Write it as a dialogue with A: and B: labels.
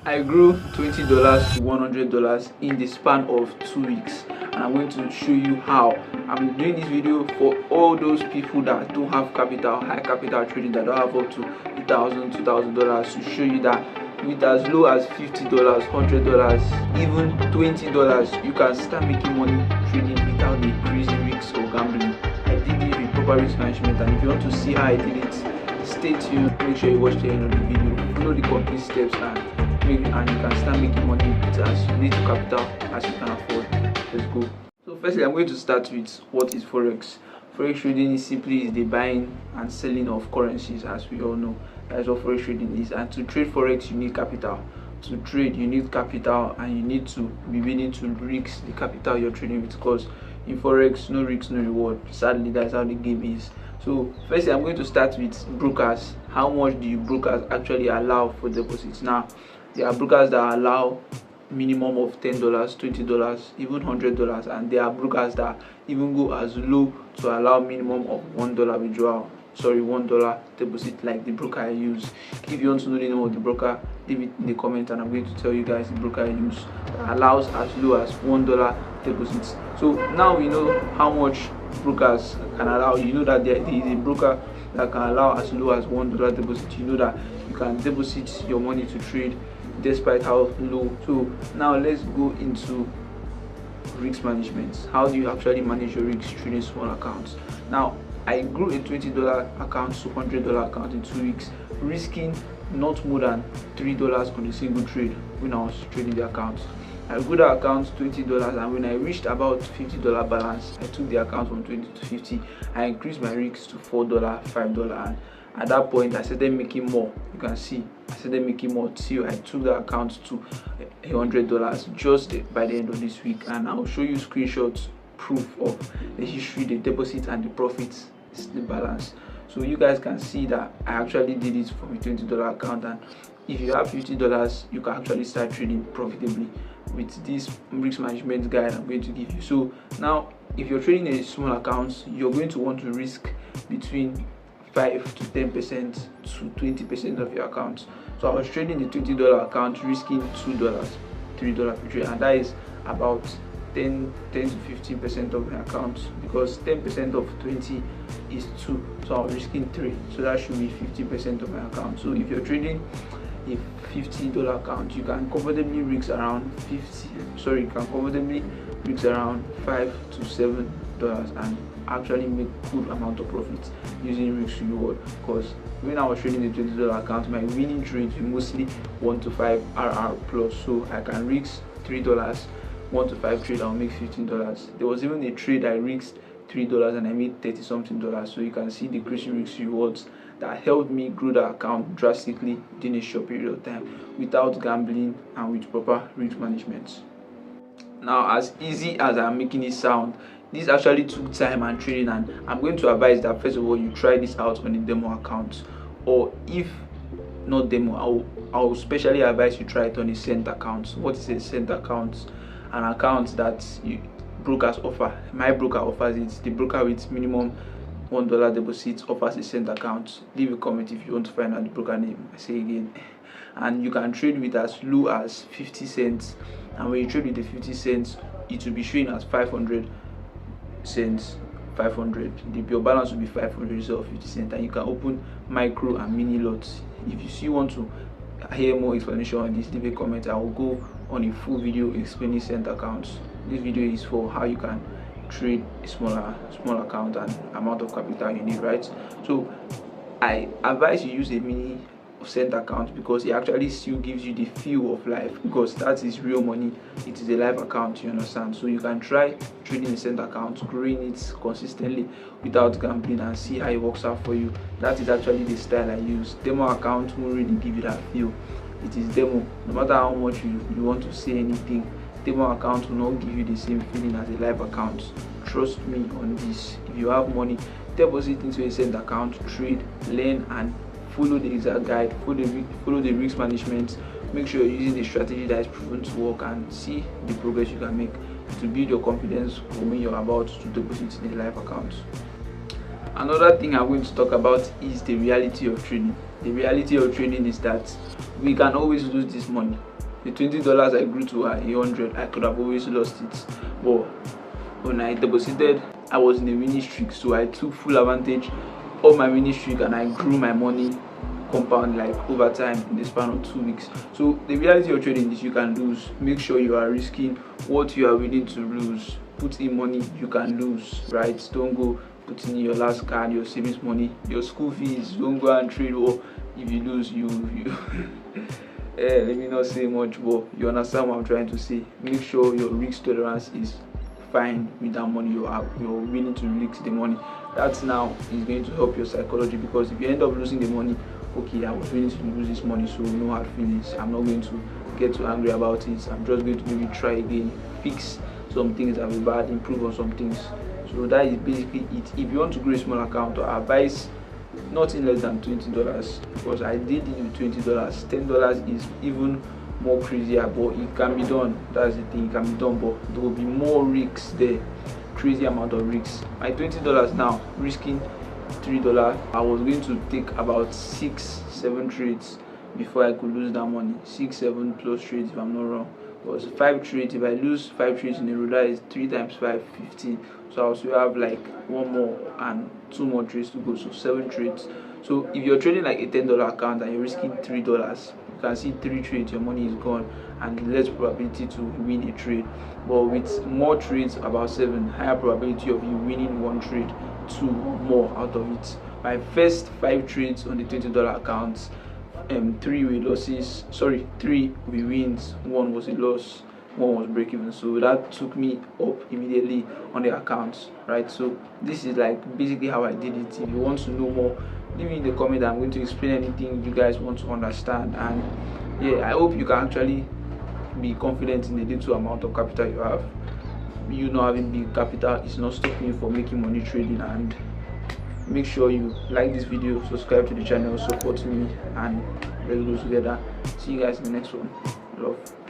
A: I grew $20 to $100 in the span of 2 weeks, and I'm going to show you how. I'm doing this video for all those people that don't have capital, high capital trading, that don't have up to $1,000, $2,000, to show you that with as low as $50, $100, even $20, you can start making money trading without the crazy risks or gambling. I did it with proper risk management, and if you want to see how I did it, stay tuned. Make sure you watch the end of the video, follow the complete steps, and you can start making money with as little capital as you can afford. Let's go. So firstly, I'm going to start with what is Forex. Forex trading is simply the buying and selling of currencies, as we all know. That's what Forex trading is. And to trade Forex, you need capital. To trade, you need capital, and you need to be willing to risk the capital you're trading with, because in Forex, no risk, no reward. Sadly, that's how the game is. So firstly, I'm going to start with brokers. How much do you brokers actually allow for deposits? Now, there are brokers that allow minimum of $10, $20, even $100, and there are brokers that even go as low to allow minimum of $1 withdrawal. $1 deposit, like the broker I use. If you want to know the name of the broker, leave it in the comment, and I'm going to tell you guys the broker I use that allows as low as $1 deposits. So now we know how much brokers can allow. You know that there is a broker that can allow as low as $1 deposit. You know that you can deposit your money to trade despite how low. So now let's go into risk management. How do you actually manage your risk trading small accounts? Now, I grew a $20 account to $100 account in 2 weeks, risking not more than $3 on a single trade when I was trading the account. I grew the account $20, and when I reached about $50 balance, I took the account from 20 to 50. I increased my risk to $4, $5, and at that point I started making more. You can see I started making more till I took the account to $100 just by the end of this week, and I'll show you screenshots proof of the history, the deposit, and the profits, the balance, so you guys can see that I actually did it from a $20 account. And if you have $50, you can actually start trading profitably with this risk management guide I'm going to give you. So now, if you're trading a small account, you're going to want to risk between 5 to 10% to 20% of your account. So I was trading the $20 account, risking $2, $3 per trade, and that is about 10 to 15% of my account, because 10% of 20 is 2, so I'm risking 3, so that should be 50% of my account. So if you're trading a $50 account, you can comfortably risk around $5 to $7 and actually make good amount of profit using risk reward. Because when I was trading the $20 account, my winning trades were mostly 1 to 5 RR plus, so I can risk $3, 1 to 5 trade, I'll make $15. There was even a trade I risked $3 and I made $30 something. So you can see the crazy risk rewards that helped me grow the account drastically within a short period of time without gambling and with proper risk management. Now, as easy as I'm making it sound, this actually took time and training, and I'm going to advise that first of all you try this out on a demo account, or if not demo, I'll specially advise you try it on a cent account. What is a cent account? An account that brokers offer. My broker offers it. The broker with minimum $1 deposit offers a cent account. Leave a comment if you want to find out the broker name. I say again. And you can trade with as low as 50 cents, and when you trade with the 50 cents, it will be showing as 500 cents. 500. Your balance will be 500 instead of 50 cents, and you can open micro and mini lots. If you still want to hear more explanation on this, leave a comment. I will go on a full video explaining cent accounts. This video is for how you can trade a small account and amount of capital you need, right? So I advise you use a mini cent account, because it actually still gives you the feel of life, because that is real money. It is a live account, you understand? So you can try trading a cent account, growing it consistently without gambling, and see how it works out for you. That is actually the style I use. Demo account won't really give you that feel. It is demo. No matter how much you want to say anything, demo account will not give you the same feeling as a live account. Trust me on this. If you have money, deposit into a cent account, trade, learn, and follow the exact guide, follow the risk management. Make sure you're using the strategy that is proven to work, and see the progress you can make to build your confidence when you're about to deposit in a live account. Another thing I'm going to talk about is the reality of trading. The reality of trading is that we can always lose this money. the $20 I grew to 100, I could have always lost it. But when I deposited, I was in a winning streak, so I took full advantage of my winning streak and I grew my money compound like over time in the span of 2 weeks. So the reality of trading is you can lose. Make sure you are risking what you are willing to lose. Put in money you can lose, right? Don't go putting in your last card, your savings money, your school fees. Don't go and trade, or if you lose, you let me not say much, but you understand what I'm trying to say. Make sure your risk tolerance is fine with that money you're willing to risk the money. That now is going to help your psychology, because if you end up losing the money, okay, I was willing to lose this money, so no hard feelings. I'm not going to get too angry about it. I'm just going to maybe try again, fix some things that were bad, improve on some things. So that is basically it. If you want to grow a small account, or advise nothing less than $20, because I did it with $20. $10 is even more crazier, but it can be done. That's the thing, it can be done, but there will be more risks there, crazy amount of risks. My $20 now, risking $3, I was going to take about 6-7 trades before I could lose that money. 6-7 plus trades if I'm not wrong. Because 5 trades, if I lose 5 trades in a row, that is 3 times 5, 15. So I also have like 1 more and 2 more trades to go, so 7 trades. So if you're trading like a $10 account and you're risking $3, you can see 3 trades, your money is gone, and less probability to win a trade. But with more trades, about 7, higher probability of you winning 1 trade, 2 more out of it. My first 5 trades on the $20 account, 3 were losses, 3 were wins, 1 was a loss, 1 was break even. So that took me up immediately on the accounts, right? So this is like basically how I did it. If you want to know more, leave me in the comment. I'm going to explain anything you guys want to understand. And yeah, I hope you can actually be confident in the little amount of capital you have. You not having big capital is not stopping you from making money trading. And make sure you like this video, subscribe to the channel, support me, and let's go together. See you guys in the next one. Love.